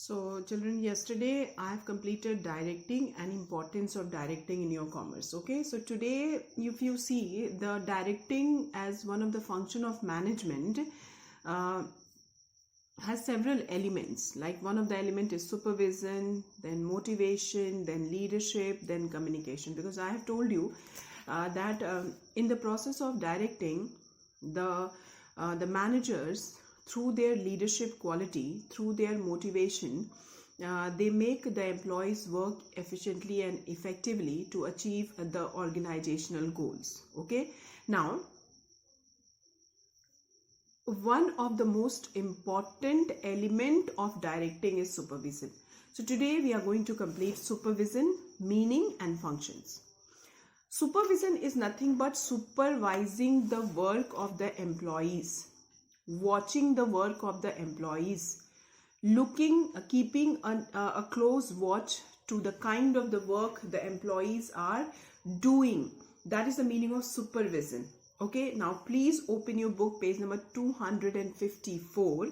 So children, yesterday I have completed directing and importance of directing in your commerce. Okay, so today if you see the directing as one of the function of management has several elements. Like one of the element is supervision, then motivation, then leadership, then communication. Because I have told you that in the process of directing, the managers, through their leadership quality, through their motivation, they make the employees work efficiently and effectively to achieve the organizational goals. Okay, now one of the most important element of directing is supervision. So today we are going to complete supervision, meaning and functions. Supervision is nothing but supervising the work of the employees, watching the work of the employees, keeping a close watch to the kind of the work the employees are doing. That is the meaning of supervision. Okay, now please open your book, page number 254.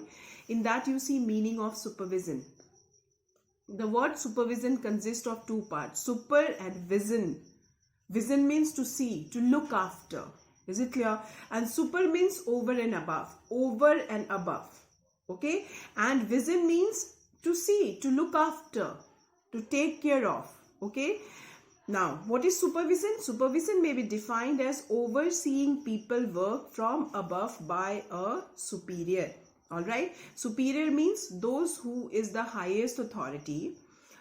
In that you see meaning of supervision. The word supervision consists of two parts, super and vision. Vision means to see, to look after. Is it clear? And super means over and above, over and above. Okay, and vision means to see, to look after, to take care of. Okay, now what is supervision? Supervision may be defined as overseeing people work from above by a superior. All right, superior means those who is the highest authority.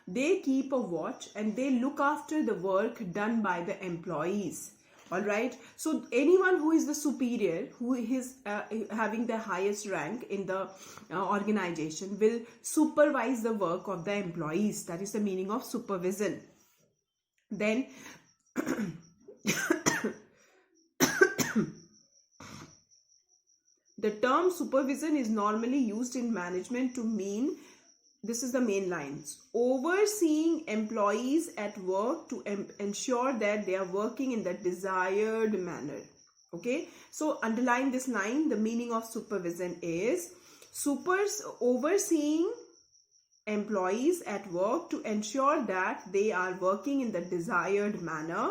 They keep a watch and they look after the work done by the employees. All right, so anyone who is the superior, who is having the highest rank in the organization, will supervise the work of the employees. That is the meaning of supervision. Then the term supervision is normally used in management to mean, this is the main lines, overseeing employees at work to ensure that they are working in the desired manner. Okay, so underline this line. The meaning of supervision is overseeing employees at work to ensure that they are working in the desired manner.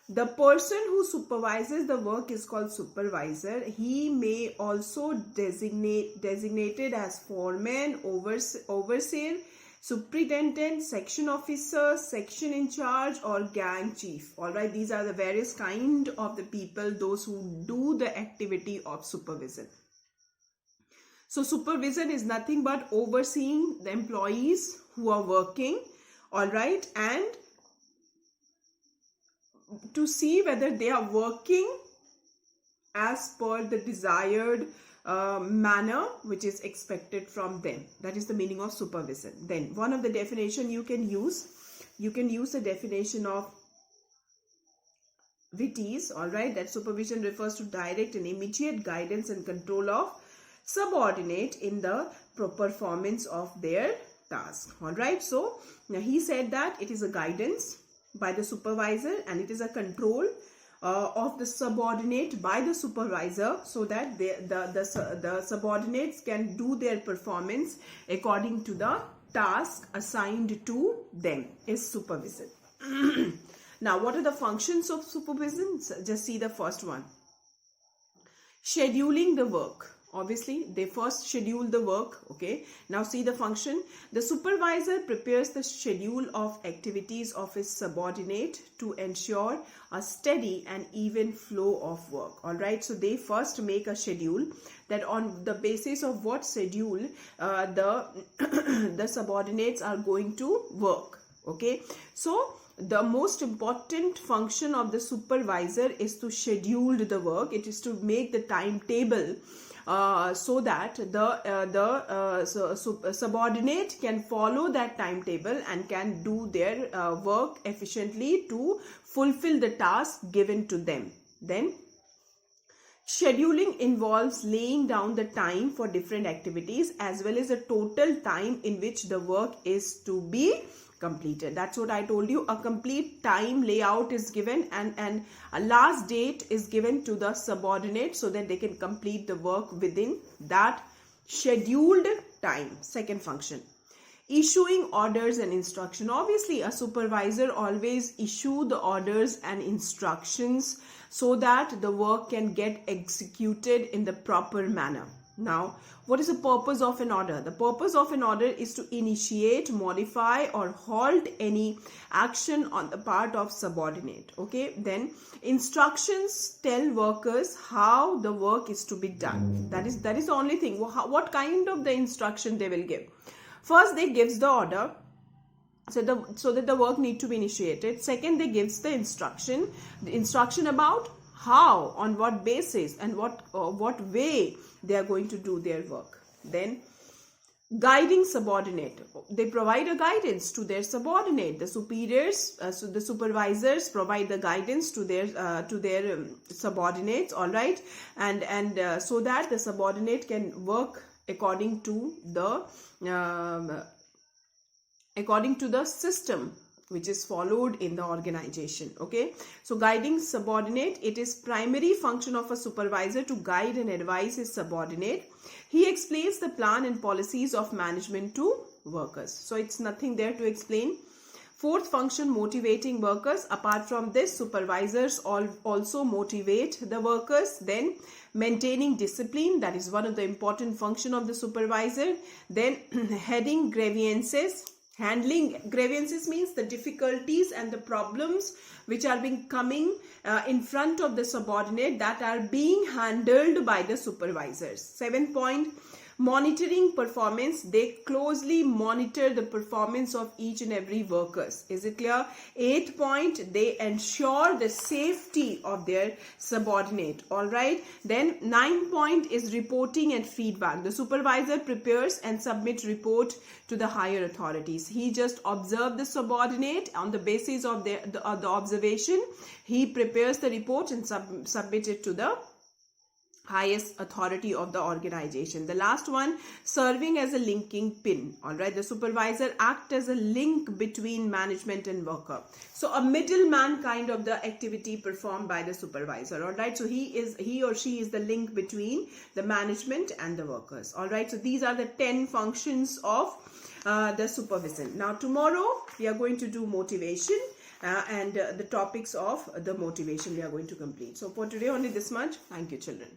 The person who supervises the work is called supervisor. He may also designated as foreman, overseer, superintendent, section officer, section in charge, or gang chief. All right, these are the various kind of the people, those who do the activity of supervision. So supervision is nothing but overseeing the employees who are working. All right, and to see whether they are working as per the desired manner which is expected from them. That is the meaning of supervision. Then one of the definition you can use a definition of Witty's. All right, that supervision refers to direct and immediate guidance and control of subordinate in the performance of their task. All right, so now he said that it is a guidance by the supervisor and it is a control of the subordinate by the supervisor, so that the subordinates can do their performance according to the task assigned to them is supervision. Now what are the functions of supervision? Just see the first one. Scheduling the work. Obviously, they first schedule the work. Okay, now see the function. The supervisor prepares the schedule of activities of his subordinate to ensure a steady and even flow of work. All right, so they first make a schedule, that on the basis of what schedule the subordinates are going to work. Okay, so the most important function of the supervisor is to schedule the work. It is to make the timetable so that the subordinate can follow that timetable and can do their work efficiently to fulfill the task given to them. Then scheduling involves laying down the time for different activities as well as the total time in which the work is to be completed. That's what I told you. A complete time layout is given and a last date is given to the subordinate so that they can complete the work within that scheduled time. Second function. issuing orders and instruction. Obviously, a supervisor always issue the orders and instructions so that the work can get executed in the proper manner. Now, what is the purpose of an order? The purpose of an order is to initiate, modify, or halt any action on the part of subordinate. Okay, then instructions tell workers how the work is to be done. That is the only thing. What kind of the instruction they will give? First, they gives the order so that the work need to be initiated. Second, they gives the instruction about how, on what basis, and what way they are going to do their work. Then, guiding subordinate. They provide a guidance to their subordinate. The superiors, so the supervisors provide the guidance to their subordinates. All right, and so that the subordinate can work according to the system which is followed in the organization. Okay, so guiding subordinate, it is primary function of a supervisor to guide and advise his subordinate. He explains the plan and policies of management to workers. So it's nothing there to explain. Fourth function, motivating workers. Apart from this, supervisors also motivate the workers. Then maintaining discipline, that is one of the important function of the supervisor. Then heading grievances. Handling grievances means the difficulties and the problems which are coming in front of the subordinate that are being handled by the supervisors. 7th point, monitoring performance. They closely monitor the performance of each and every workers. Is it clear? 8th point, they ensure the safety of their subordinate. All right. Then 9th point is reporting and feedback. The supervisor prepares and submits report to the higher authorities. He just observes the subordinate on the basis of the observation. He prepares the report and submits it to the highest authority of the organization. The last one, serving as a linking pin. All right, the supervisor acts as a link between management and worker. So a middleman kind of the activity performed by the supervisor. All right, so he or she is the link between the management and the workers. All right, so these are the 10 functions of the supervision. Now tomorrow we are going to do motivation. And the topics of the motivation we are going to complete. So for today only this much. Thank you, children.